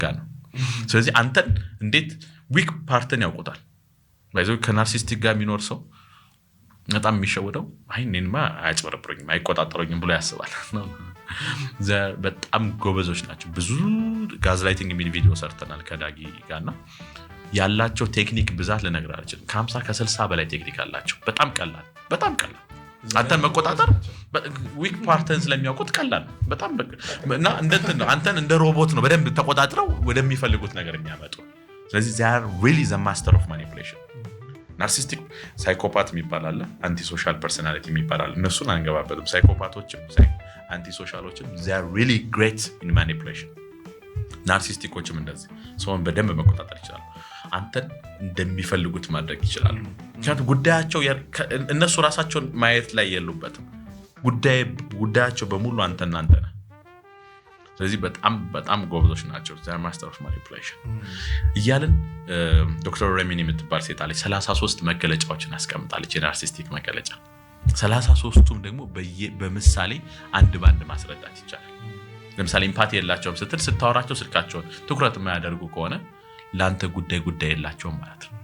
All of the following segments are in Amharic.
ጋር ነው ስለዚህ አንተን እንዴት ዊክ ፓርትን ያውቁታል ባይዘው ከናርሲስቲክ ጋር የሚኖር ሰው በጣም የሚሸወደው እኔንማ አያጭበረብሩኝም አይቆጣጠሩኝም ብሎ ያስባል በጣም ጎበዞች ናቸው ብዙ ጋዝላይቲንግ የሚል ቪዲዮ ሰርተናል ከዳጊ ጋርና ያላቸው ቴክኒክ ብዛት ልነግርህ አልችልም ከ50 ከ60 በላይ ቴክኒክ አላቸው በጣም ቀላል አንተን መቆጣጠር ዊክ ፓርትን ስለሚያውቁት ቀላል በጣም እና እንደንትን ነው አንተን እንደ ሮቦት ነው በደንብ ተቆጣጥረው ወደሚፈልጉት ነገር የሚያመጡ ስለዚህ they are really the master of manipulation ናርሲስቲክ ሳይኮፓት የሚባል አለ አንቲ ሶሻል ፐርሰናሊቲ የሚባል አለ እነሱን አንገባበትም ሳይኮፓቶችም አንቲ ሶሻሎችም they are really great in manipulation ናርሲስቲኮችም እንደዚህ ሰውን በደንብ መቆጣጠር ይችላሉ አንተን እንደሚፈልጉት ማድረግ ይችላሉ ምክንያቱም ጉዳያቸው እነሱ ራሳቸውን ማየት ላይ የሉበትም ጉዳያቸው በሙሉ አንተና አንተ ነህ ስለዚህ በጣም ጎበዞች ናቸው they are master of manipulation እያልን ዶክተር ሬሚኒ የምትባል ሴት አለች 33 መገለጫዎችን አስቀምጣለች የናርሲስቲክ መገለጫ 33ቱም ደግሞ በምሳሌ አንድ ባንድ ማስረዳት ይቻላል ለምሳሌ ኢምፓቲ የላቸውም ስትል ስታወራቸው ስልካቸውን ትኩረት የማያደርጉ ከሆነ ላንተ ጉዳይ የላቸውም ማለት ነው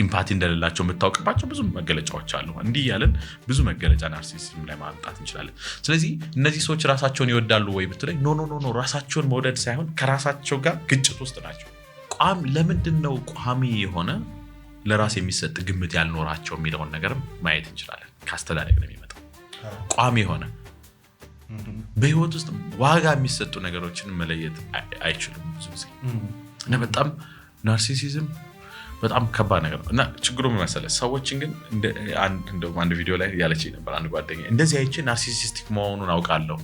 ኢምፓቲ እንደሌላቸው የምታውቅባቸው ብዙ መገለጫዎች አሉ እንዲህ ያለን ብዙ መገለጫ ናርሲሲዝም ላይ ማምጣት እንችላለን ስለዚህ እነዚህ ሰዎች ራሳቸውን ይወዳሉ ወይ ብትለኝ ኖ ራሳቸውን መውደድ ሳይሆን ከራሳቸው ጋር ግጭት ውስጥ ናቸው ለምንድነው ቋሚ የሆነ ለራስ የሚሰጥ ግምት ያልኖራቸው የሚለውን ነገርም ማየት እንችላለን ካስተዳደግ ነው የሚመጣው ቋሚ የሆነ በህይወት ውስጥ ዋጋ የሚሰጡ ነገሮችን መለየት አይችሉም ብዙ ጊዜ እና በጣም ናርሲሲዝም በጣም ከባድ ነገር ነው እና ችግሩ ምን መሰለህ ሰዎችን ግን አንድ ቪዲዮ ላይ ያለችኝ ነበር አንድ ጓደኛ እንደዚህ አይቼ ናርሲሲስቲክ መሆኑን አውቃለሁ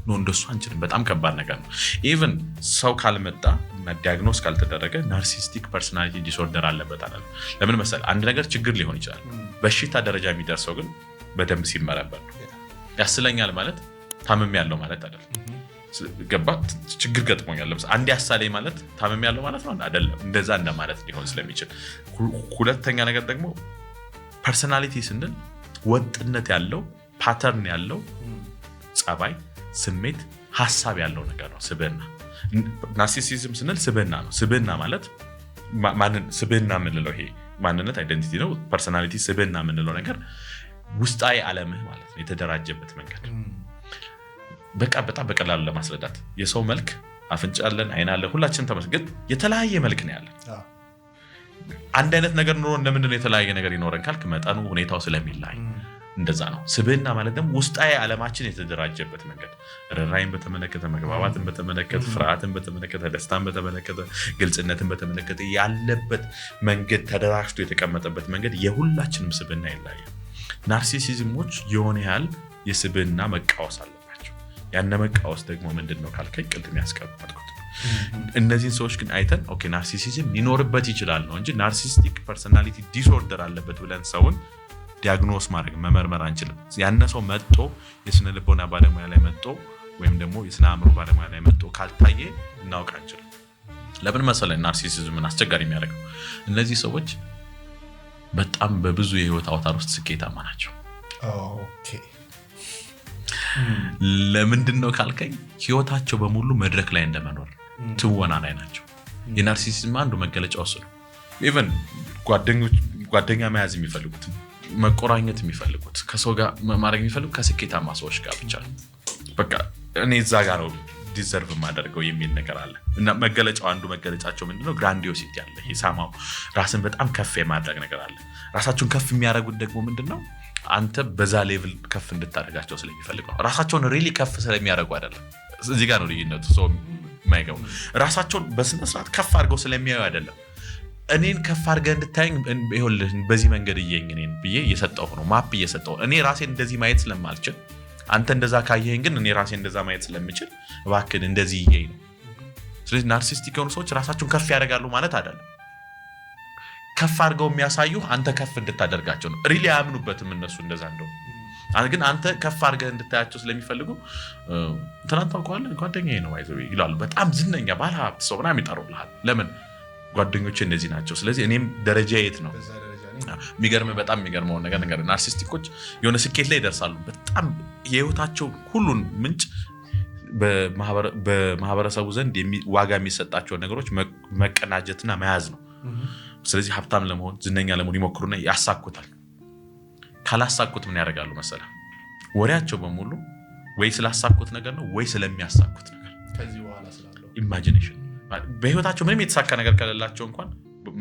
ነው እንደሱ አንችልም በጣም ከባድ ነገር ነው ኢቭን ሰው ካልመጣ እና ዲያግኖስ ካልተደረገ ናርሲስቲክ ፐርሰናሊቲ ዲስኦርደር አለበት አይደል ለምን መሰለህ አንድ ነገር ችግር ሊሆን ይችላል በሽታ ደረጃ የሚደርሰው ግን በደንብ ሲመረመር ነው ያስለኛል ማለት ታመም ያለው ማለት አይደለም ገባ ችግር ገጥሞኛል ለምሳሌ አንድ ያሳለኝ ማለት ታመም ያለው ማለት ነው አይደለም እንደዛ እንደማለት ሊሆን ስለሚችል ሁለተኛ ነገር ደግሞ ፐርሰናሊቲ ስንል ወጥነት ያለው ፓተርን ያለው ጸባይ ስሜት ሐሳብ ያለው ነገር ነው ስብዕና ናርሲሲዝም ስንል ስብዕና ነው ስብዕና ማለት ስብዕና የምንለው ይሄ ማንነት አይደንቲቲ ነው ፐርሰናሊቲ ስብዕና የምንለው ነገር ውስጣዊ ዓለምህ ማለት ነው የተደራጀበት መንገድ በጣም በቀላሉ ለማስረዳት የሰው መልክ አፍንጫ አለን አይን አለን ሁላችንም ተመስገን የተለያየ መልክ ነው ያለን አንድ አይነት ነገር ኑሮ እንደምንድነው የተለያየ ነገር ይኖረን ካልክ መጠኑ ሁኔታው ስለሚለያይ እንደዛ ነው ስብዕና ማለት ደግሞ ውስጣዊ ዓለማችን የተደራጀበት መንገድ ርህራሄን በተመለከተ መግባባትን በተመለከተ ፍርሃትን በተመለከተ ደስታን በተመለከተ ግልጽነትን በተመለከተ ያለበት መንገድ ተደራጅቶ የተቀመጠበት መንገድ የሁላችንም ስብዕና ይለያያል ናርሲሲዝሞች የሆነ ያህል የስብዕና መቃወስ አለ ያነ መቃወስ ደግሞ ምንድነው ካልከኝ ቅድም ያስቀመጥኩት እነዚህን ሰዎች ግን አይተን ኦኬ ናርሲሲዝም ሊኖርበት ይችላል ነው እንጂ ናርሲስቲክ ፐርሰናሊቲ ዲስኦርደር አለበት ብለን ሰውን ዲያግኖስ ማድረግ መመርመር አንችልም ያነ ሰው መጥቶ የስነ ልቦና ባለሙያ ላይ መጥቶ ወይም ደግሞ የስነ አእምሮ ባለሙያ ላይ መጥቶ ካልታየ እናውቅ አንችልም ለምን መሰለህ ናርሲሲዝምን አስቸጋሪ የሚያደርገው እነዚህ ሰዎች በጣም በብዙ የህይወት አውታር ውስጥ ስኬታማ ናቸው ኦኬ ለምንድነው ካልከኝ ህይወታቸው በሙሉ መድረክ ላይ እንደመኖር ትወና ላይ ናቸው የናርሲሲዝም አንዱ መገለጫው እሱ ነው ኢቭን ጓደኛ መያዝ የሚፈልጉት መቆራኘት የሚፈልጉት ከሰው ጋር ማድረግ የሚፈልጉት ከስኬታማ ሰዎች ጋር ብቻ በቃ እኔ እዛ ጋር ነው ዲዘርቭ ማደርገው የሚል ነገር አለ እና መገለጫው አንዱ መገለጫቸው ምንድነው ግራንዲዮሲቲ አለ ሂሳማው ራስን በጣም ከፍ የማድረግ ነገር አለ ራሳቸውን ከፍ የሚያደርጉት ደግሞ ምንድነው አንተ በዛ ሌቭል ከፍ እንድታደርጋቸው ስለሚፈልገው ራሳቸውን ሪሊ ከፍ ስለሚያደርጉ አይደለም እዚህ ጋር ነው ልዩነቱ ሰው የማይገው ራሳቸውን በስነ ስርዓት ከፍ አድርገው ስለሚያዩ አይደለም እኔን ከፍ አድርገህ እንድታየኝ ይኸውልህ በዚህ መንገድ እየኝ እኔን ብዬ እየሰጠሁ ነው ማፕ እየሰጠሁ እኔ ራሴን እንደዚህ ማየት ስለማልችል አንተ እንደዛ ካየኸኝ ግን እኔ ራሴን እንደዛ ማየት ስለምችል እባክህ እንደዚህ እየኝ ነው ስለዚህ ናርሲስቲክ የሆኑ ሰዎች ራሳቸውን ከፍ ያደርጋሉ ማለት አይደለም ከፍ አድርገው የሚያሳዩ አንተ ከፍ እንድታደርጋቸው ነው ሪሊ ያምኑበትም እነሱ እንደዛ እንደው ግን አንተ ከፍ አድርገህ እንድታያቸው ስለሚፈልጉ ትናንት ታውቀዋለህ ጓደኛዬ ነው አይዘው ይላሉ በጣም ዝነኛ ባለሀብት ሰው ምናምን ይጠሩልሃል ለምን ጓደኞቼ እንደዚህ ናቸው ስለዚህ እኔም ደረጃ የት ነው በጣም የሚገርመው ነገር ናርሲስቲኮች የሆነ ስኬት ላይ ይደርሳሉ በጣም የህይወታቸው ሁሉን ምንጭ በማህበረሰቡ ዘንድ ዋጋ የሚሰጣቸው ነገሮች መቀናጀትና መያዝ ነው። ስለዚህ ሀብታም ለመሆን ዝነኛ ለመሆን ይሞክሩና ያሳኩታል። ካላሳኩት ምን ያደርጋሉ መሰለህ? ወሬያቸው በሙሉ ወይ ስላሳኩት ነገር ነው ወይ ስለሚያሳኩት ነገር። ከዚህ በኋላ ስላለው ኢማጂኔሽን በህይወታቸው ምንም የተሳካ ነገር ከሌላቸው እንኳን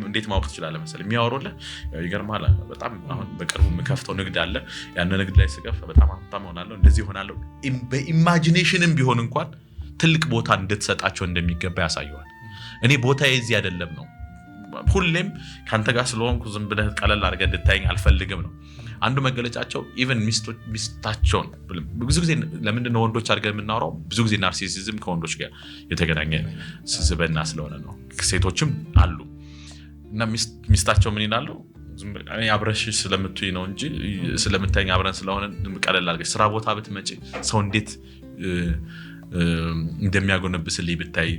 እንዴት ማወቅ ትችላለህ መሰለህ? የሚያወሩልህ ይገርምሃል። በጣም አሁን በቅርቡ የምከፍተው ንግድ አለ። ያን ንግድ ላይ ስከፍ በጣም ሀብታም ሆናለሁ፣ እንደዚህ ሆናለሁ። በኢማጂኔሽንም ቢሆን እንኳን ትልቅ ቦታ እንድትሰጣቸው እንደሚገባ ያሳየዋል። እኔ ቦታዬ እዚህ አይደለም ነው። ሁሌም ካንተ ጋር ስለሆንኩ ዝም ብለህ ቀለል አድርገህ እንድታየኝ አልፈልግም ነው አንዱ መገለጫቸው። ኢቨን ሚስታቸውን ብዙ ጊዜ ለምንድን ነው ወንዶች አድርገን የምናወራው? ብዙ ጊዜ ናርሲሲዝም ከወንዶች ጋር የተገናኘ ስብዕና ስለሆነ ነው። ሴቶችም አሉ እና ሚስታቸው ምን ይላሉ? እኔ አብረሽ ስለምትይ ነው እንጂ ስለምታየኝ አብረን ስለሆነ ቀለል አድርገሽ ስራ ቦታ ብትመጪ ሰው እንዴት እንደሚያጎነብስልኝ ብታይ፣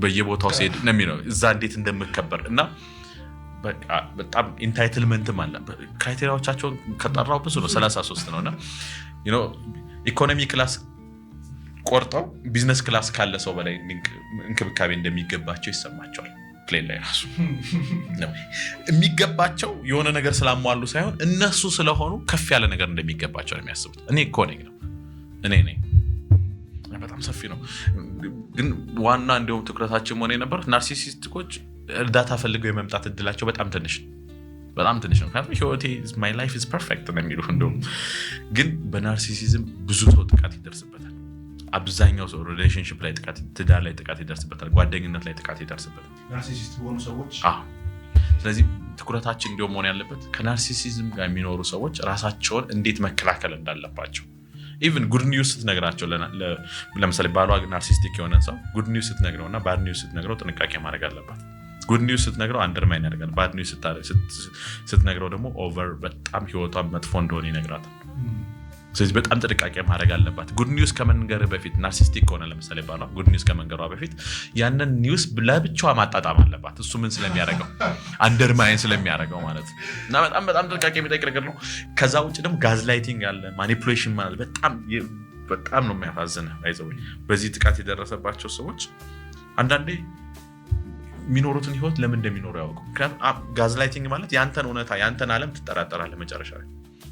በየቦታው ሲሄድ ነው የሚለው እዛ እንዴት እንደምከበር እና በቃ በጣም ኢንታይትልመንትም አለ። ክራይቴሪያዎቻቸውን ከጠራው ብዙ ነው 33 ነውና ኢኮኖሚ ክላስ ቆርጠው ቢዝነስ ክላስ ካለ ሰው በላይ እንክብካቤ እንደሚገባቸው ይሰማቸዋል። ፕሌን ላይ ራሱ የሚገባቸው የሆነ ነገር ስላሟሉ ሳይሆን እነሱ ስለሆኑ ከፍ ያለ ነገር እንደሚገባቸው ነው የሚያስቡት። እኔ እኮ ነኝ ነው እኔ ነኝ። በጣም ሰፊ ነው ግን ዋና እንዲሁም ትኩረታችን መሆን የነበሩት ናርሲሲስቲኮች እርዳታ ፈልገው የመምጣት እድላቸው በጣም ትንሽ ነው። ምክንያቱም ህይወቴ ማይ ላይፍ ኢዝ ፐርፌክት ነው የሚሉ እንደውም ግን በናርሲሲዝም ብዙ ሰው ጥቃት ይደርስበታል። አብዛኛው ሰው ሪሌሽንሺፕ ላይ ጥቃት፣ ትዳር ላይ ጥቃት ይደርስበታል፣ ጓደኝነት ላይ ጥቃት ይደርስበታል ናርሲሲስት ሆኑ ሰዎች። ስለዚህ ትኩረታችን እንዲሁም መሆን ያለበት ከናርሲሲዝም ጋር የሚኖሩ ሰዎች ራሳቸውን እንዴት መከላከል እንዳለባቸው። ኢቭን ጉድ ኒውስ ስትነግራቸው ለምሳሌ ባሏ ናርሲስቲክ የሆነ ሰው ጉድ ኒውስ ስትነግረውና ባድ ኒውስ ስትነግረው ጥንቃቄ ማድረግ አለባት። ጉድ ኒውስ ስትነግረው አንደርማይን ያደርጋል። ባድ ኒውስ ስትነግረው ደግሞ ኦቨር በጣም ህይወቷ መጥፎ እንደሆነ ይነግራታል። ስለዚህ በጣም ጥንቃቄ ማድረግ አለባት። ጉድ ኒውስ ከመንገር በፊት ናርሲስቲክ ከሆነ ለምሳሌ ባሏ ጉድ ኒውስ ከመንገሯ በፊት ያንን ኒውስ ለብቻዋ ማጣጣም አለባት። እሱ ምን ስለሚያደርገው አንደርማይን ስለሚያደርገው ማለት ነው። እና በጣም ጥንቃቄ የሚጠይቅ ነገር ነው። ከዛ ውጭ ደግሞ ጋዝላይቲንግ አለ፣ ማኒፑሌሽን ማለት በጣም ነው የሚያሳዝነው። በዚህ ጥቃት የደረሰባቸው ሰዎች አንዳንዴ የሚኖሩትን ህይወት ለምን እንደሚኖሩ ያውቁ። ምክንያቱም ጋዝላይቲንግ ማለት ያንተን እውነታ ያንተን ዓለም ትጠራጠራለህ መጨረሻ ላይ።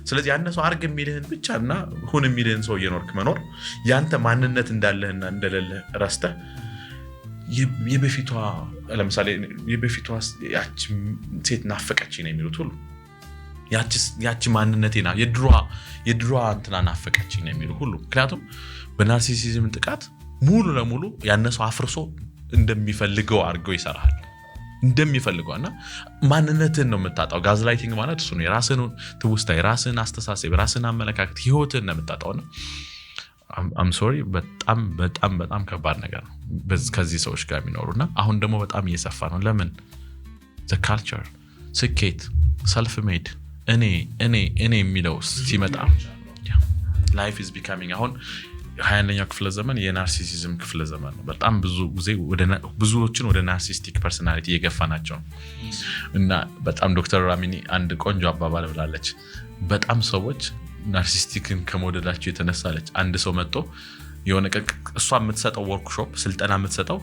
ስለዚህ ያነ ሰው አርግ የሚልህን ብቻና ሁን የሚልህን ሰው እየኖርክ መኖር ያንተ ማንነት እንዳለህና እንደሌለህ ረስተህ የበፊቷ ለምሳሌ የበፊቷ ያቺ ሴት ናፈቀችኝ ነው የሚሉት ሁሉ ያቺ ማንነቴና የድሯ እንትና ናፈቀችኝ ነው የሚሉ ሁሉ። ምክንያቱም በናርሲሲዝም ጥቃት ሙሉ ለሙሉ ያነ ሰው አፍርሶ እንደሚፈልገው አድርገው ይሰራል እንደሚፈልገውና ማንነትን ነው የምታጣው። ጋዝላይቲንግ ማለት እሱ ነው። የራስን ትውስታ፣ የራስን አስተሳሰብ፣ የራስን አመለካከት፣ ህይወትን ነው የምታጣውና አም ሶሪ በጣም ከባድ ነገር ነው ከዚህ ሰዎች ጋር የሚኖሩና አሁን ደግሞ በጣም እየሰፋ ነው። ለምን the culture ስኬት self made እኔ የሚለው ሲመጣ life is becoming አሁን 20ኛው ክፍለ ዘመን የናርሲሲዝም ክፍለ ዘመን ነው። በጣም ብዙዎችን ወደ ናርሲስቲክ ፐርሰናሊቲ እየገፋናቸው እና በጣም ዶክተር ራሚኒ አንድ ቆንጆ አባባል ብላለች። በጣም ሰዎች ናርሲስቲክን ከመወደዳቸው የተነሳለች አንድ ሰው መጥቶ የሆነ እሷ የምትሰጠው ወርክሾፕ ስልጠና የምትሰጠው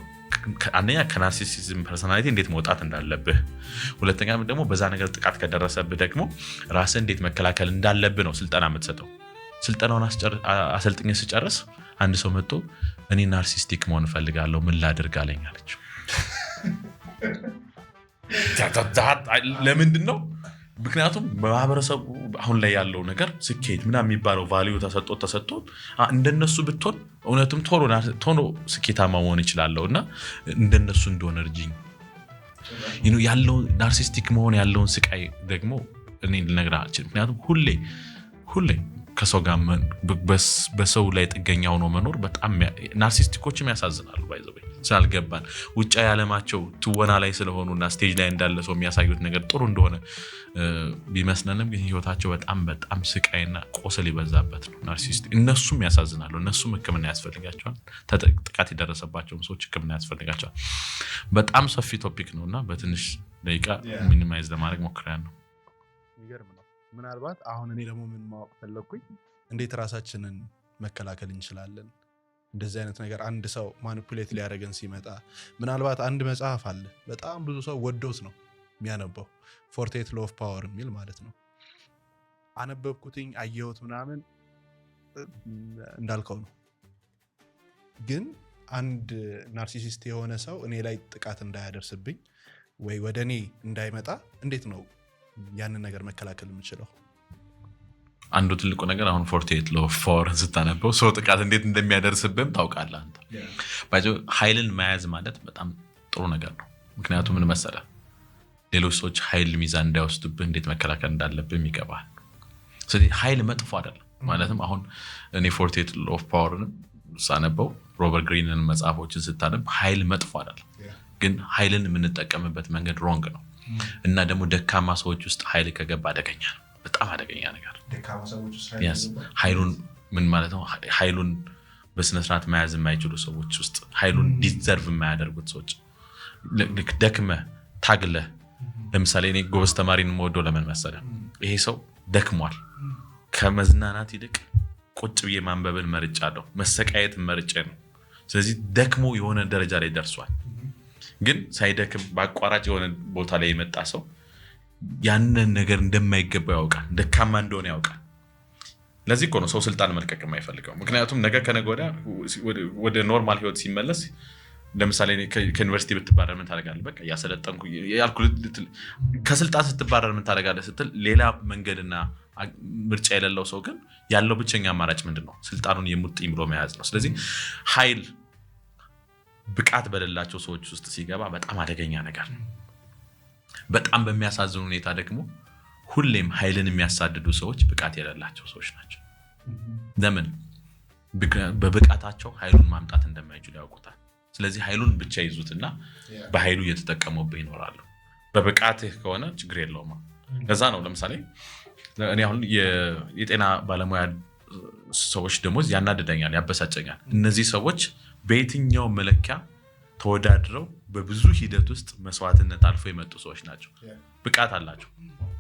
አንደኛ ከናርሲሲዝም ፐርሰናሊቲ እንዴት መውጣት እንዳለብህ፣ ሁለተኛ ደግሞ በዛ ነገር ጥቃት ከደረሰብህ ደግሞ ራስህ እንዴት መከላከል እንዳለብህ ነው ስልጠና የምትሰጠው። ስልጠናውን አሰልጥኜ ስጨርስ አንድ ሰው መጥቶ እኔ ናርሲስቲክ መሆን እፈልጋለሁ ምን ላድርግ አለኝ አለች። ለምንድን ነው? ምክንያቱም በማህበረሰቡ አሁን ላይ ያለው ነገር ስኬት ምናምን የሚባለው ቫልዩ ተሰጥቶ እንደነሱ ብትሆን እውነትም ቶሎ ስኬታማ መሆን ይችላለሁ እና እንደነሱ እንደሆነ እርጅኝ ያለው ናርሲስቲክ መሆን ያለውን ስቃይ ደግሞ እኔ ልነግርህ አልችልም። ምክንያቱም ሁሌ ከሰው ጋር በሰው ላይ ጥገኛ ሆኖ መኖር በጣም ናርሲስቲኮችም ያሳዝናሉ። ባይዘው ስላልገባን ውጫ ያለማቸው ትወና ላይ ስለሆኑና ስቴጅ ላይ እንዳለ ሰው የሚያሳዩት ነገር ጥሩ እንደሆነ ቢመስለንም ግን ህይወታቸው በጣም ስቃይና ቆሰል ይበዛበት ነው። ናርሲስቲክ እነሱም ያሳዝናሉ። እነሱም ህክምና ያስፈልጋቸዋል። ጥቃት የደረሰባቸውም ሰዎች ህክምና ያስፈልጋቸዋል። በጣም ሰፊ ቶፒክ ነውና በትንሽ ደቂቃ ሚኒማይዝ ለማድረግ ሞክሬያለሁ። የሚገርም ነው። ምናልባት አሁን እኔ ደግሞ ምን ማወቅ ፈለኩኝ፣ እንዴት ራሳችንን መከላከል እንችላለን? እንደዚህ አይነት ነገር አንድ ሰው ማኒፑሌት ሊያደርገን ሲመጣ ምናልባት አንድ መጽሐፍ አለ በጣም ብዙ ሰው ወዶት ነው የሚያነበው 48 Law of Power የሚል ማለት ነው። አነበብኩትኝ አየሁት ምናምን እንዳልከው ነው። ግን አንድ ናርሲሲስት የሆነ ሰው እኔ ላይ ጥቃት እንዳያደርስብኝ ወይ ወደ እኔ እንዳይመጣ እንዴት ነው ያንን ነገር መከላከል የምችለው? አንዱ ትልቁ ነገር አሁን 48 Law of Power ስታነበው ሰው ጥቃት እንዴት እንደሚያደርስብህም ታውቃለህ አንተ። ኃይልን መያዝ ማለት በጣም ጥሩ ነገር ነው። ምክንያቱም ምን መሰለህ ሌሎች ሰዎች ኃይል ሚዛን እንዳይወስዱብህ እንዴት መከላከል እንዳለብህ ይገባል። ስለዚህ ኃይል መጥፎ አይደለም ማለትም አሁን እኔ 48 Law of Power ሳነበው ሮበርት ግሪንን መጽሐፎችን ስታነብ ኃይል መጥፎ አይደለም፣ ግን ኃይልን የምንጠቀምበት መንገድ ሮንግ ነው እና ደግሞ ደካማ ሰዎች ውስጥ ኃይል ከገባ አደገኛ ነው፣ በጣም አደገኛ ነገር። ደካማ ሰዎች ውስጥ ኃይሉን ምን ማለት ነው? ኃይሉን በስነ ስርዓት መያዝ የማይችሉ ሰዎች ውስጥ ኃይሉን ዲዘርቭ የማያደርጉት ሰዎች ልክ ደክመህ ታግለህ ለምሳሌ እኔ ጎበዝ ተማሪን የምወደው ለምን መሰለህ? ይሄ ሰው ደክሟል። ከመዝናናት ይልቅ ቁጭ ብዬ ማንበብን መርጫለሁ፣ መሰቃየትን መርጬ ነው። ስለዚህ ደክሞ የሆነ ደረጃ ላይ ደርሷል። ግን ሳይደክም በአቋራጭ የሆነ ቦታ ላይ የመጣ ሰው ያንን ነገር እንደማይገባው ያውቃል፣ ደካማ እንደሆነ ያውቃል። ለዚህ እኮ ነው ሰው ስልጣን መልቀቅ የማይፈልገው። ምክንያቱም ነገ ከነገ ወደ ኖርማል ህይወት ሲመለስ ለምሳሌ ከዩኒቨርሲቲ ብትባረር ምን ታደርጋለህ? በቃ ያሰለጠንኩ ያልኩ ከስልጣን ስትባረር ምን ታደርጋለህ ስትል ሌላ መንገድና ምርጫ የሌለው ሰው ግን ያለው ብቸኛ አማራጭ ምንድነው? ስልጣኑን የሙጥኝ ብሎ መያዝ ነው። ስለዚህ ኃይል ብቃት በሌላቸው ሰዎች ውስጥ ሲገባ በጣም አደገኛ ነገር ነው። በጣም በሚያሳዝን ሁኔታ ደግሞ ሁሌም ኃይልን የሚያሳድዱ ሰዎች ብቃት የሌላቸው ሰዎች ናቸው። ለምን? በብቃታቸው ኃይሉን ማምጣት እንደማይችሉ ያውቁታል። ስለዚህ ኃይሉን ብቻ ይዙትና በኃይሉ እየተጠቀሙበት ይኖራሉ። በብቃትህ ከሆነ ችግር የለውም። ለዛ ነው ለምሳሌ እኔ አሁን የጤና ባለሙያ ሰዎች ደግሞ ያናድደኛል፣ ያበሳጨኛል። እነዚህ ሰዎች በየትኛው መለኪያ ተወዳድረው በብዙ ሂደት ውስጥ መስዋዕትነት አልፎ የመጡ ሰዎች ናቸው። ብቃት አላቸው።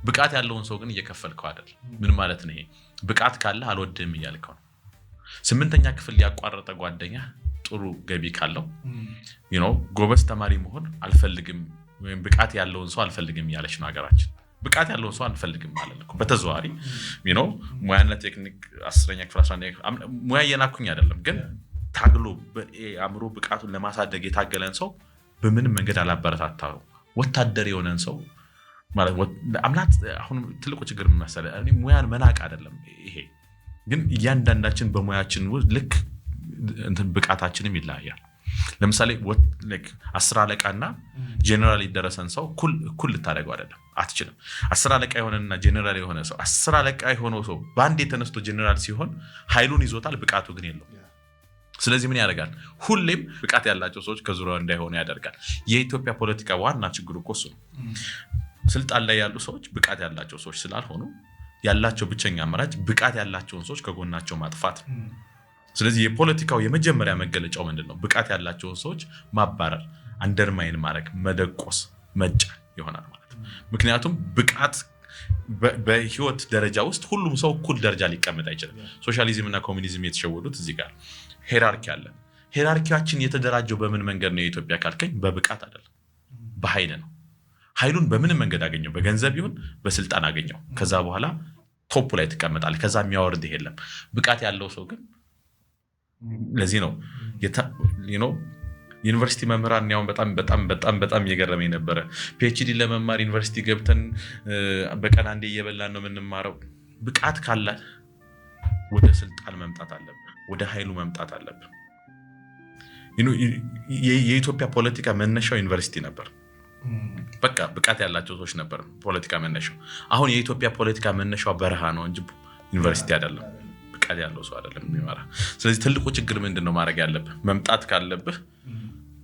ብቃት ያለውን ሰው ግን እየከፈልከው አይደል? ምን ማለት ነው ይሄ? ብቃት ካለ አልወድህም እያልከው ነው። 8ኛ ክፍል ያቋረጠ ጓደኛ ጥሩ ገቢ ካለው ጎበዝ ተማሪ መሆን አልፈልግም ወይም ብቃት ያለውን ሰው አልፈልግም እያለች ነው ሀገራችን። ብቃት ያለውን ሰው አንፈልግም ማለት ነው በተዘዋዋሪ። ሙያና ቴክኒክ 10ኛ ክፍል 11ኛ ክፍል ሙያ እየናኩኝ አይደለም፣ ግን ታግሎ በአእምሮ ብቃቱን ለማሳደግ የታገለን ሰው በምንም መንገድ አላበረታታው። ወታደር የሆነን ሰው ማለት አምናት አሁን ትልቁ ችግር ምን መሰለህ? እኔ ሙያን መናቅ አይደለም ይሄ፣ ግን እያንዳንዳችን በሙያችን ውስጥ ልክ እንትን ብቃታችንም ይለያያል። ለምሳሌ 10 አለቃና ጄኔራል ይደረሰን ሰው እኩል ልታደርገው አይደለም፣ አትችልም። 10 አለቃ የሆነና ጄኔራል የሆነ ሰው 10 አለቃ የሆነው ሰው በአንድ የተነስቶ ጄኔራል ሲሆን ኃይሉን ይዞታል፣ ብቃቱ ግን የለውም። ስለዚህ ምን ያደርጋል? ሁሌም ብቃት ያላቸው ሰዎች ከዙሪያው እንዳይሆኑ ያደርጋል። የኢትዮጵያ ፖለቲካ ዋና ችግሩ እኮ እሱ ነው። ስልጣን ላይ ያሉ ሰዎች ብቃት ያላቸው ሰዎች ስላልሆኑ ያላቸው ብቸኛ አማራጭ ብቃት ያላቸውን ሰዎች ከጎናቸው ማጥፋት። ስለዚህ የፖለቲካው የመጀመሪያ መገለጫው ምንድነው? ብቃት ያላቸውን ሰዎች ማባረር፣ አንደርማይን ማድረግ፣ መደቆስ፣ መጫን ይሆናል ማለት ነው። ምክንያቱም ብቃት በህይወት ደረጃ ውስጥ ሁሉም ሰው እኩል ደረጃ ሊቀመጥ አይችልም። ሶሻሊዝም እና ኮሚኒዝም የተሸወዱት እዚህ ጋር ሄራርኪ አለ። ሄራርኪያችን የተደራጀው በምን መንገድ ነው የኢትዮጵያ ካልከኝ? በብቃት አይደለም፣ በኃይል ነው። ኃይሉን በምንም መንገድ አገኘው፣ በገንዘብ ይሁን በስልጣን አገኘው። ከዛ በኋላ ቶፕ ላይ ትቀመጣለህ። ከዛ የሚያወርድህ የለም። ብቃት ያለው ሰው ግን ለዚህ ነው ዩኒቨርሲቲ መምህራን ያው በጣም በጣም በጣም በጣም እየገረመኝ ነበረ። ፒኤችዲ ለመማር ዩኒቨርሲቲ ገብተን በቀን አንዴ እየበላን ነው የምንማረው። ብቃት ካለ ወደ ስልጣን መምጣት አለብን፣ ወደ ኃይሉ መምጣት አለብን። የኢትዮጵያ ፖለቲካ መነሻው ዩኒቨርሲቲ ነበር። በቃ ብቃት ያላቸው ሰዎች ነበር ፖለቲካ መነሻው። አሁን የኢትዮጵያ ፖለቲካ መነሻው በረሃ ነው እንጂ ዩኒቨርሲቲ አይደለም። ብቃት ያለው ሰው አይደለም የሚመራ። ስለዚህ ትልቁ ችግር ምንድነው ማድረግ ያለብህ? መምጣት ካለብህ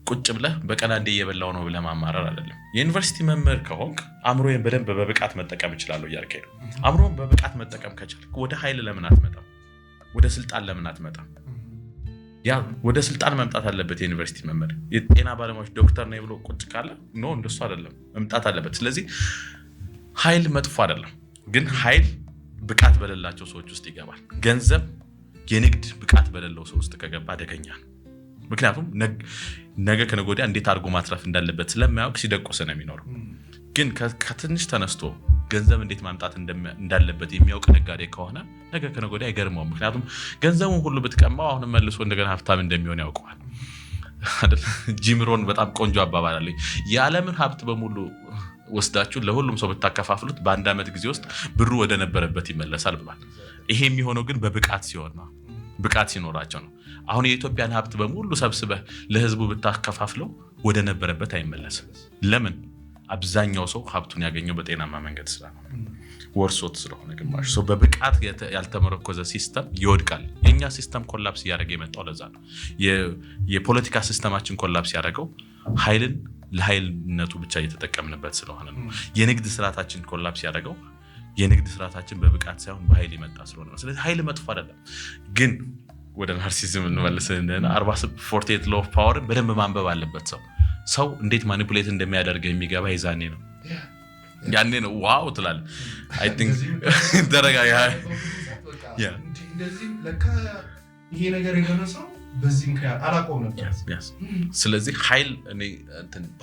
ቁጭ ብለህ በቀን አንዴ እየበላው ነው ብለህ ማማረር አይደለም። የዩኒቨርሲቲ መምህር ከሆንክ አእምሮዬን በደንብ በብቃት መጠቀም እችላለሁ እያልከኝ ነው። አእምሮን በብቃት መጠቀም ከቻልክ ወደ ኃይል ለምን አትመጣም? ወደ ስልጣን ለምን አትመጣም? ያ ወደ ስልጣን መምጣት አለበት የዩኒቨርሲቲ መምህር። የጤና ባለሙያዎች ዶክተር ነኝ ብሎ ቁጭ ካለ ኖ እንደሱ አይደለም፣ መምጣት አለበት። ስለዚህ ኃይል መጥፎ አይደለም፣ ግን ኃይል ብቃት በሌላቸው ሰዎች ውስጥ ይገባል። ገንዘብ የንግድ ብቃት በሌለው ሰው ውስጥ ከገባ አደገኛ ነው። ምክንያቱም ነገ ከነገ ወዲያ እንዴት አድርጎ ማትረፍ እንዳለበት ስለማያውቅ ሲደቆስ ነው የሚኖረው። ግን ከትንሽ ተነስቶ ገንዘብ እንዴት ማምጣት እንዳለበት የሚያውቅ ነጋዴ ከሆነ ነገ ከነገ ወዲያ አይገርመውም። ምክንያቱም ገንዘቡን ሁሉ ብትቀማው አሁን መልሶ እንደገና ሀብታም እንደሚሆን ያውቀዋል አይደል? ጂምሮን በጣም ቆንጆ አባባል አለኝ። የዓለምን ሀብት በሙሉ ወስዳችሁ ለሁሉም ሰው ብታከፋፍሉት በአንድ ዓመት ጊዜ ውስጥ ብሩ ወደ ነበረበት ይመለሳል ብሏል። ይሄ የሚሆነው ግን በብቃት ሲሆን ነው፣ ብቃት ሲኖራቸው ነው። አሁን የኢትዮጵያን ሀብት በሙሉ ሰብስበህ ለህዝቡ ብታከፋፍለው ወደ ነበረበት አይመለስም። ለምን? አብዛኛው ሰው ሀብቱን ያገኘው በጤናማ መንገድ ስለሆነ ወርሶት ስለሆነ ግማሽ ሰው በብቃት ያልተመረኮዘ ሲስተም ይወድቃል። የኛ ሲስተም ኮላፕስ ያደረገ የመጣው ለዛ ነው። የፖለቲካ ሲስተማችን ኮላፕስ ያደረገው ኃይልን ለኃይልነቱ ብቻ እየተጠቀምንበት ስለሆነ ነው። የንግድ ስርዓታችን ኮላፕስ ያደረገው የንግድ ስርዓታችን በብቃት ሳይሆን በኃይል የመጣ ስለሆነ ነው። ስለዚህ ኃይል መጥፎ አይደለም። ግን ወደ ናርሲሲዝም እንመለስና 48 ሎው ኦፍ ፓወርን በደንብ ማንበብ አለበት ሰው እንዴት ማኒፑሌት እንደሚያደርገው የሚገባ ይዛኔ ነው። ያኔ ነው ዋው ትላለህ። አይ ቲንክ ደረጋጋ እንደዚህ ለካ ይሄ ነገር የደረሰው በዚህ ምክንያት አላቆም ነበር። ስለዚህ ኃይል እኔ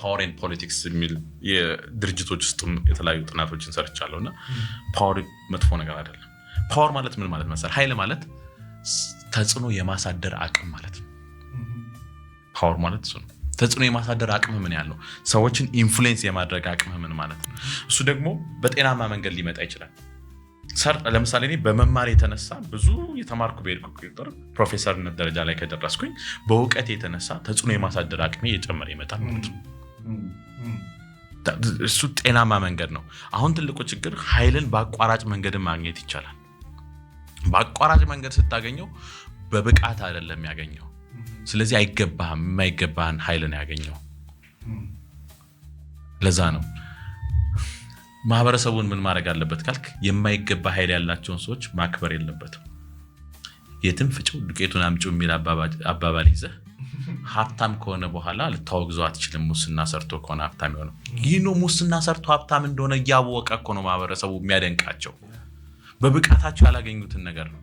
ፓወር ኤንድ ፖለቲክስ የሚል የድርጅቶች ውስጥ የተለያዩ ጥናቶችን ሰርቻለሁና ፓወር መጥፎ ነገር አይደለም። ፓወር ማለት ምን ማለት መሰለህ? ኃይል ማለት ተጽዕኖ የማሳደር አቅም ማለት ነው። ፓወር ማለት እሱ ነው። ተጽዕኖ የማሳደር አቅም ምን ያለው ሰዎችን ኢንፍሉዌንስ የማድረግ አቅም ምን ማለት ነው። እሱ ደግሞ በጤናማ መንገድ ሊመጣ ይችላል። ለምሳሌ እኔ በመማር የተነሳ ብዙ የተማርኩ በሄድኩ ቁጥር ፕሮፌሰርነት ደረጃ ላይ ከደረስኩኝ በእውቀት የተነሳ ተጽዕኖ የማሳደር አቅሜ እየጨመረ ይመጣል ማለት ነው። እሱ ጤናማ መንገድ ነው። አሁን ትልቁ ችግር ኃይልን በአቋራጭ መንገድን ማግኘት ይቻላል። በአቋራጭ መንገድ ስታገኘው በብቃት አይደለም ያገኘው። ስለዚህ አይገባህም፣ የማይገባህን ኃይልን ያገኘው። ለዛ ነው ማህበረሰቡን ምን ማድረግ አለበት ካልክ የማይገባ ኃይል ያላቸውን ሰዎች ማክበር የለበትም። የትም ፍጭው ዱቄቱን አምጪው የሚል አባባል ይዘህ ሀብታም ከሆነ በኋላ ልታወግዘው አትችልም። ሙስና ሰርቶ ከሆነ ሀብታም የሆነው ይህ ነው። ሙስና ሰርቶ ሀብታም እንደሆነ እያወቀ እኮ ነው ማህበረሰቡ የሚያደንቃቸው። በብቃታቸው ያላገኙትን ነገር ነው።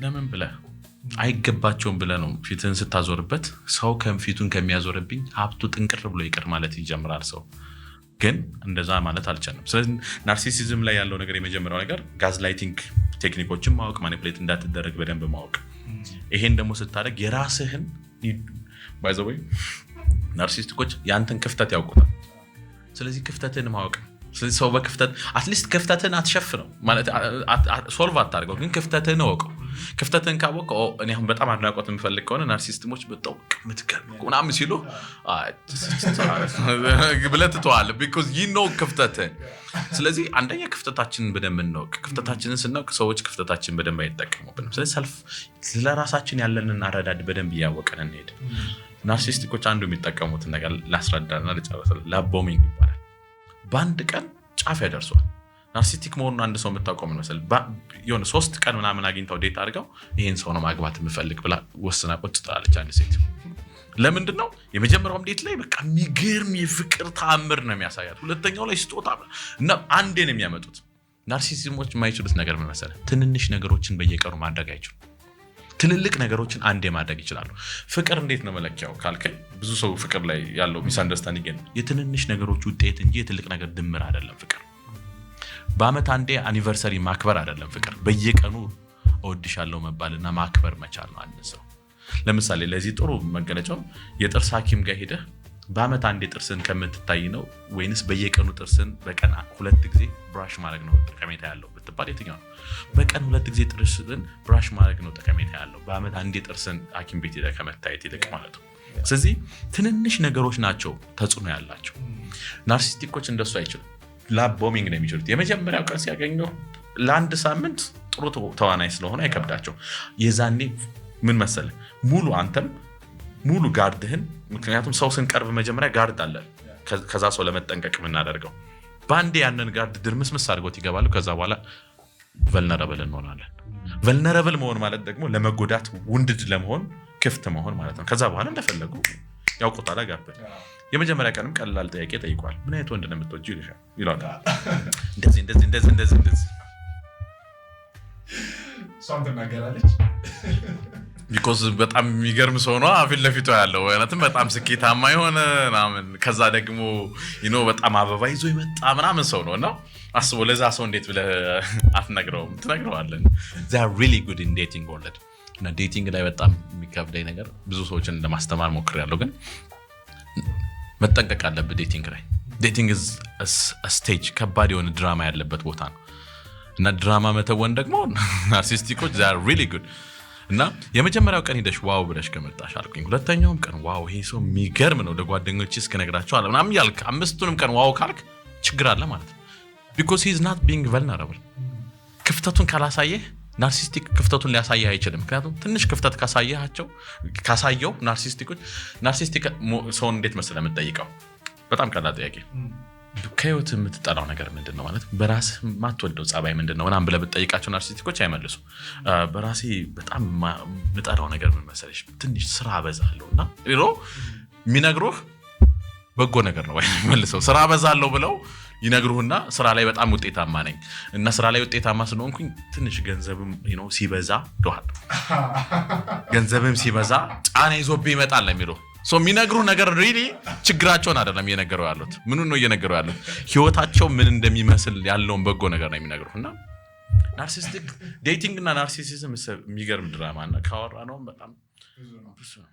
ለምን ብለህ አይገባቸውም ብለህ ነው ፊትን ስታዞርበት ሰው ከፊቱን ከሚያዞርብኝ ሀብቱ ጥንቅር ብሎ ይቅር ማለት ይጀምራል ሰው። ግን እንደዛ ማለት አልቻለም። ስለዚህ ናርሲሲዝም ላይ ያለው ነገር የመጀመሪያው ነገር ጋዝላይቲንግ ቴክኒኮችን ማወቅ፣ ማኒፑሌት እንዳትደረግ በደንብ ማወቅ። ይሄን ደግሞ ስታደርግ የራስህን ባይ ዘ ወይ ናርሲስቲኮች ያንተን ክፍተት ያውቁታል። ስለዚህ ክፍተትን ማወቅ። ስለዚህ ሰው በክፍተት አትሊስት ክፍተትን አትሸፍነው ማለት ሶልቭ አታርገው፣ ግን ክፍተትን እወቀው። ክፍተትን ካወቀው እኔ አሁን በጣም አድናቆት የምፈልግ ከሆነ ናርሲስቲሞች በጣም ምትገርም ምናምን ሲሉ ብለህ ትተዋለህ because you know ክፍተትን። ስለዚህ አንደኛ ክፍተታችንን በደንብ እንወቅ። ክፍተታችንን ስናውቅ ሰዎች ክፍተታችንን በደንብ አይጠቀሙብንም። ስለዚህ ስለራሳችን ያለንን አረዳድ በደንብ እያወቀን እንሄድ። ናርሲስቲኮች አንዱ የሚጠቀሙትን ነገር ላስረዳና ልጨርስ። ላቦሚንግ ይባላል። በአንድ ቀን ጫፍ ያደርሷል። ናርሲስቲክ መሆኑን አንድ ሰው የምታውቀው ምን መሰለህ? የሆነ 3 ቀን ምናምን አግኝተው ዴት አድርገው ይሄን ሰው ነው ማግባት የምፈልግ ብላ ወስና ቁጭ ትላለች አንድ ሴት። ለምንድን ነው? የመጀመሪያው ዴት ላይ በቃ የሚገርም የፍቅር ተአምር ነው የሚያሳያት። ሁለተኛው ላይ ስጦታ እና አንዴ ነው የሚያመጡት። ናርሲሲዝሞች የማይችሉት ነገር ምን መሰለህ? ትንንሽ ነገሮችን በየቀኑ ማድረግ አይችሉም። ትልልቅ ነገሮችን አንዴ ማድረግ ይችላሉ። ፍቅር እንዴት ነው መለኪያው ካልከኝ፣ ብዙ ሰው ፍቅር ላይ ያለው ሚስ አንደርስታንዲንግ ነው የትንንሽ ነገሮች ውጤት እንጂ የትልቅ ነገር ድምር አይደለም ፍቅር። በአመት አንዴ አኒቨርሰሪ ማክበር አይደለም ፍቅር። በየቀኑ እወድሻለሁ መባልና ማክበር መቻል ነው አንድ ሰው። ለምሳሌ ለዚህ ጥሩ መገለጫው የጥርስ ሐኪም ጋር ሄደህ በአመት አንዴ ጥርስን ከምትታይ ነው ወይንስ በየቀኑ ጥርስን በቀን 2 ጊዜ ብራሽ ማድረግ ነው ጠቀሜታ ያለው ብትባል የትኛው ነው? በቀን 2 ጊዜ ጥርስን ብራሽ ማድረግ ነው ጠቀሜታ ያለው በአመት አንዴ ጥርስን ሐኪም ቤት ሄደህ ከመታየት ይልቅ ማለት ነው። ስለዚህ ትንንሽ ነገሮች ናቸው ተጽዕኖ ያላቸው። ናርሲስቲኮች እንደሱ አይችሉም። ላብ ቦሚንግ ነው የሚችሉት። የመጀመሪያው ቀን ሲያገኘው ለአንድ ሳምንት ጥሩ ተዋናይ ስለሆነ አይከብዳቸው። የዛኔ ምን መሰለህ አንተም ሙሉ ጋርድህን፣ ምክንያቱም ሰው ስንቀርብ መጀመሪያ ጋርድ አለ ከዛ ሰው ለመጠንቀቅ የምናደርገው በአንዴ ያንን ጋርድ ድርምስምስ አድርጎት ይገባሉ። ከዛ በኋላ ቨልነረብል እንሆናለን። ቨልነረብል መሆን ማለት ደግሞ ለመጎዳት ውንድድ ለመሆን ክፍት መሆን ማለት ነው። ከዛ በኋላ እንደፈለጉ ያውቁታል። ጋብር የመጀመሪያ ቀንም ቀላል ጥያቄ ጠይቋል። ምን አይነት ወንድ ነው የምትወጂው ይላል። እንደዚህ something ነገራለች ቢኮዝ በጣም የሚገርም ሰው ነው አፊት ለፊቱ ያለው ወይንም በጣም ስኬታማ የሆነ ምናምን ከዛ ደግሞ በጣም አበባ ይዞ ይመጣ ምናምን ሰው ነውና አስቦ ለዛ ሰው እንዴት ብለህ አትነግረውም ትነግረዋለህ they are really good in dating world እና ዴቲንግ ላይ በጣም የሚከብደኝ ነገር ብዙ ሰዎችን ለማስተማር ሞክሬያለሁ ግን መጠንቀቅ አለብህ ዴቲንግ ላይ ዴቲንግ is a stage ከባድ የሆነ ድራማ ያለበት ቦታ ነው እና ድራማ መተወን ደግሞ ናርሲስቲኮች they are really good እና የመጀመሪያው ቀን ሄደሽ ዋው ብለሽ ከመጣሽ አልኩኝ ሁለተኛውም ቀን ዋው ይሄ ሰው የሚገርም ነው ለጓደኞችሽ እስከነግራቸው አለ ምናምን ያልክ አምስቱንም ቀን ዋው ካልክ ችግር አለ ማለት ነው because he is not being vulnerable ክፍተቱን ካላሳየህ ናርሲስቲክ ክፍተቱን ሊያሳየህ አይችልም ምክንያቱም ትንሽ ክፍተት ካሳየው ናርሲስቲክ ሰውን እንዴት መሰለህ የምትጠይቀው በጣም ቀላል ጥያቄ ከህይወት የምትጠላው ነገር ምንድነው ማለት በራስህ ማትወደው ጸባይ ምንድነው ምናምን ብለህ ብትጠይቃቸው ናርሲስቲኮች አይመልሱ በራሴ በጣም የምጠላው ነገር ምን መሰለሽ ትንሽ ስራ አበዛለሁና የሚነግሩህ በጎ ነገር ነው መልሰው ስራ አበዛለሁ ብለው ይነግሩህና ስራ ላይ በጣም ውጤታማ ነኝ እና ስራ ላይ ውጤታማ ስለሆንኩኝ ትንሽ ገንዘብም ሲበዛ ዶሃል ገንዘብም ሲበዛ ጫና ይዞብኝ ይመጣል ለሚለው ሶ የሚነግሩ ነገር ሪሊ ችግራቸውን አይደለም እየነገሩ ያሉት ምኑን ነው እየነገሩ ያሉት ህይወታቸው ምን እንደሚመስል ያለውን በጎ ነገር ነው የሚነግሩና ናርሲስቲክ ዴቲንግ እና ናርሲሲዝም የሚገርም ድራማ እና ካወራ ነው በጣም ብዙ ነው